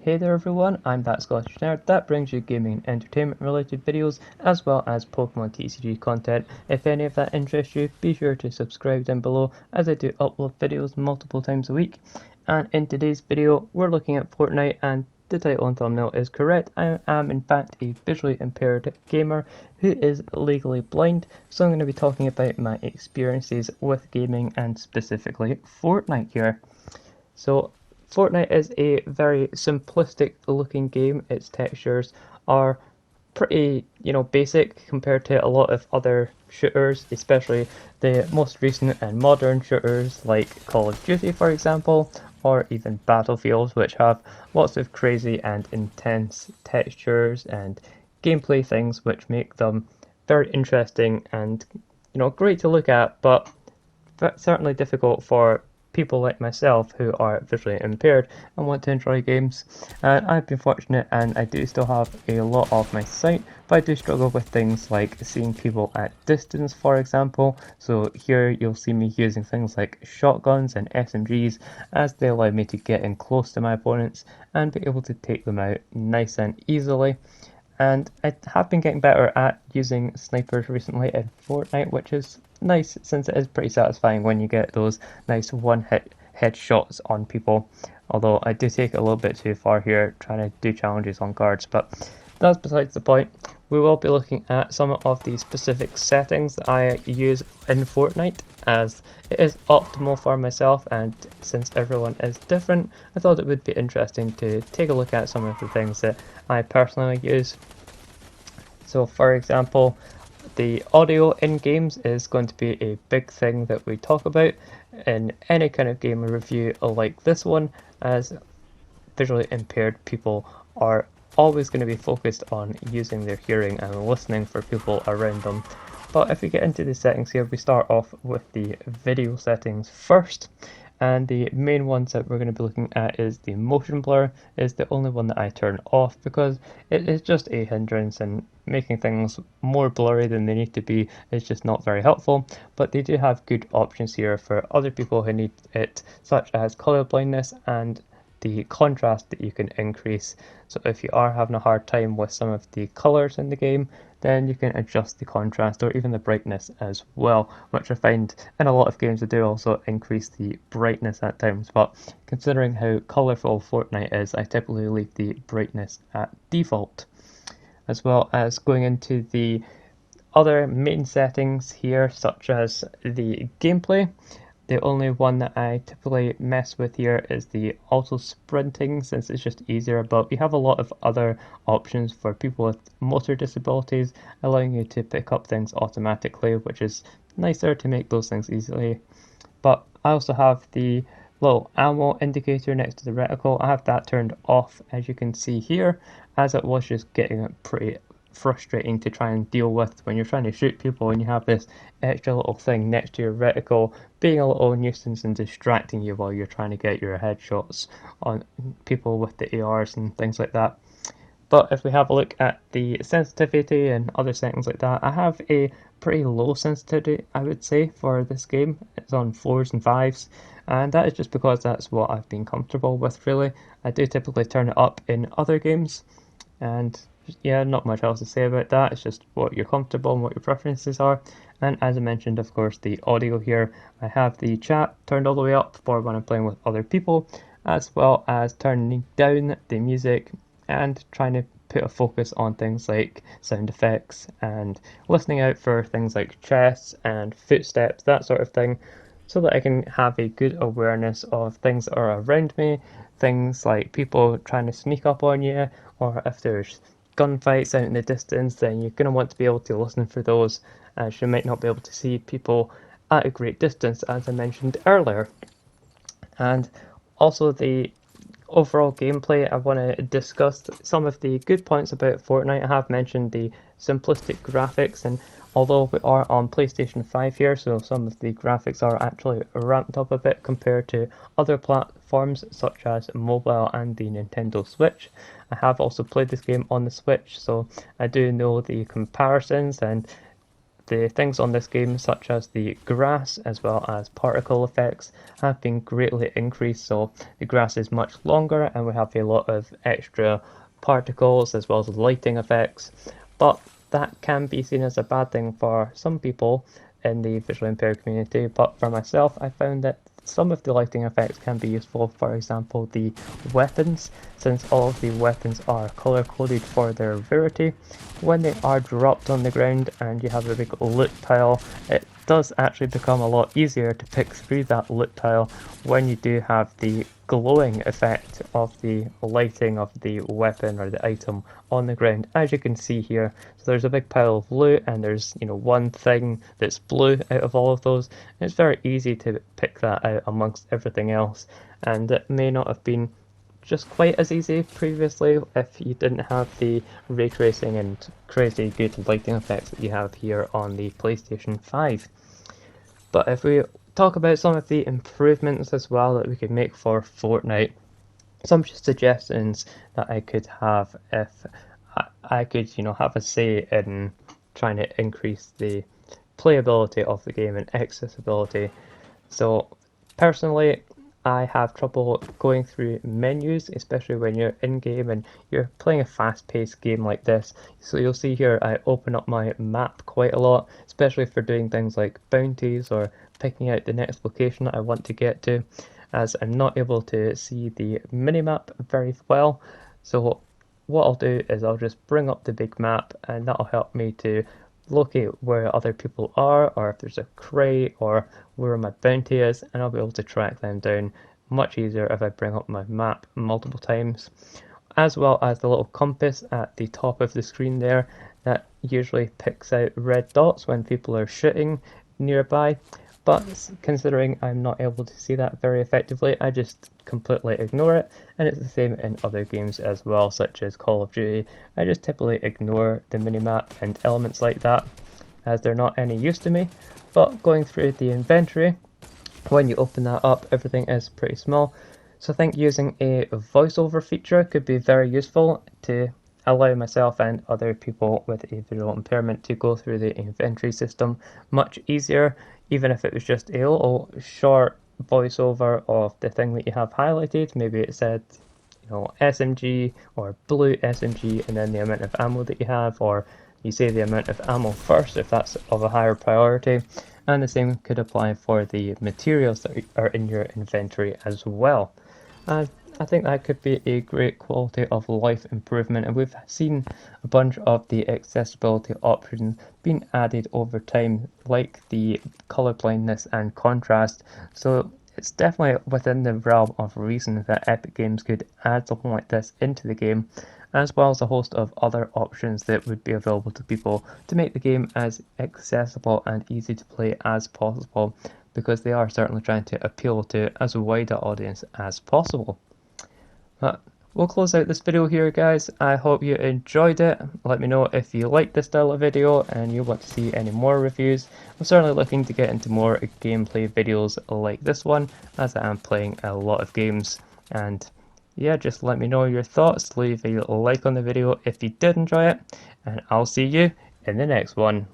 Hey there everyone, I'm that Scottish nerd that brings you gaming and entertainment related videos as well as Pokemon TCG content. If any of that interests you, be sure to subscribe down below as I do upload videos multiple times a week. And in today's video, we're looking at Fortnite, and the title and thumbnail is correct. I am in fact a visually impaired gamer who is legally blind, so I'm going to be talking about my experiences with gaming and specifically Fortnite here. So Fortnite is a very simplistic looking game. Its textures are pretty, basic compared to a lot of other shooters, especially the most recent and modern shooters like Call of Duty, for example, or even Battlefield, which have lots of crazy and intense textures and gameplay things which make them very interesting and, great to look at, but certainly difficult for people like myself who are visually impaired and want to enjoy games. And I've been fortunate and I do still have a lot of my sight, but I do struggle with things like seeing people at distance, for example. So here you'll see me using things like shotguns and SMGs as they allow me to get in close to my opponents and be able to take them out nice and easily. And I have been getting better at using snipers recently in Fortnite, which is nice since it is pretty satisfying when you get those nice one-hit headshots on people. Although I do take it a little bit too far here trying to do challenges on guards, but that's besides the point. We will be looking at some of the specific settings that I use in Fortnite, as it is optimal for myself, and since everyone is different, I thought it would be interesting to take a look at some of the things that I personally use. So for example, the audio in games is going to be a big thing that we talk about in any kind of game review like this one, as visually impaired people are always going to be focused on using their hearing and listening for people around them. But if we get into the settings here, we start off with the video settings first. And the main ones that we're going to be looking at is the motion blur is the only one that I turn off because it is just a hindrance, and making things more blurry than they need to be is just not very helpful. But they do have good options here for other people who need it, such as color blindness and the contrast that you can increase. So if you are having a hard time with some of the colors in the game, then you can adjust the contrast or even the brightness as well, which I find in a lot of games I do also increase the brightness at times. But considering how colourful Fortnite is, I typically leave the brightness at default. As well as going into the other main settings here, such as the gameplay. The only one that I typically mess with here is the auto sprinting, since it's just easier, but we have a lot of other options for people with motor disabilities, allowing you to pick up things automatically, which is nicer to make those things easily. But I also have the little ammo indicator next to the reticle. I have that turned off, as you can see here, as it was just getting pretty frustrating to try and deal with when you're trying to shoot people and you have this extra little thing next to your reticle being a little nuisance and distracting you while you're trying to get your headshots on people with the ARs and things like that. But if we have a look at the sensitivity and other settings like that, I have a pretty low sensitivity, I would say, for this game. It's on 4s and 5s, and that is just because that's what I've been comfortable with, really. I do typically turn it up in other games, and yeah, not much else to say about that. It's just what you're comfortable and what your preferences are. And as I mentioned, of course, the audio here, I have the chat turned all the way up for when I'm playing with other people, as well as turning down the music and trying to put a focus on things like sound effects and listening out for things like chests and footsteps, that sort of thing, so that I can have a good awareness of things that are around me, things like people trying to sneak up on you, or if there's gunfights out in the distance, then you're going to want to be able to listen for those, as you might not be able to see people at a great distance, as I mentioned earlier. And also the overall gameplay, I want to discuss some of the good points about Fortnite. I have mentioned the simplistic graphics, and although we are on PlayStation 5 here, so some of the graphics are actually ramped up a bit compared to other platforms such as mobile and the Nintendo Switch. I have also played this game on the Switch, so I do know the comparisons, and the things on this game, such as the grass as well as particle effects, have been greatly increased. So the grass is much longer and we have a lot of extra particles as well as lighting effects. But that can be seen as a bad thing for some people in the visually impaired community. But for myself, I found that some of the lighting effects can be useful. For example, the weapons, since all of the weapons are color coded for their rarity, when they are dropped on the ground and you have a big loot pile, it does actually become a lot easier to pick through that loot pile when you do have the glowing effect of the lighting of the weapon or the item on the ground, as you can see here. So there's a big pile of loot and there's, you know, one thing that's blue out of all of those. And it's very easy to pick that out amongst everything else, and it may not have been just quite as easy previously if you didn't have the ray tracing and crazy good lighting effects that you have here on the PlayStation 5. But if we talk about some of the improvements as well that we could make for Fortnite, some suggestions that I could have if I could, you know, have a say in trying to increase the playability of the game and accessibility. So personally, I have trouble going through menus, especially when you're in game and you're playing a fast-paced game like this. So you'll see here I open up my map quite a lot, especially for doing things like bounties or picking out the next location that I want to get to, as I'm not able to see the minimap very well. So what I'll do is I'll just bring up the big map, and that'll help me to locate where other people are, or if there's a crate, or where my bounty is, and I'll be able to track them down much easier if I bring up my map multiple times. As well as the little compass at the top of the screen there, that usually picks out red dots when people are shooting nearby. But considering I'm not able to see that very effectively, I just completely ignore it, and it's the same in other games as well, such as Call of Duty. I just typically ignore the minimap and elements like that, as they're not any use to me. But going through the inventory, when you open that up, everything is pretty small. So I think using a voiceover feature could be very useful to allow myself and other people with a visual impairment to go through the inventory system much easier, even if it was just a little short voiceover of the thing that you have highlighted. Maybe it said, you know, SMG or blue SMG, and then the amount of ammo that you have, or you say the amount of ammo first if that's of a higher priority. And the same could apply for the materials that are in your inventory as well. I think that could be a great quality of life improvement, and we've seen a bunch of the accessibility options being added over time, like the color blindness and contrast. So it's definitely within the realm of reason that Epic Games could add something like this into the game, as well as a host of other options that would be available to people to make the game as accessible and easy to play as possible, because they are certainly trying to appeal to as wide an audience as possible. But we'll close out this video here, guys. I hope you enjoyed it. Let me know if you like this style of video and you want to see any more reviews. I'm certainly looking to get into more gameplay videos like this one, as I am playing a lot of games. And yeah, just let me know your thoughts. Leave a like on the video if you did enjoy it, and I'll see you in the next one.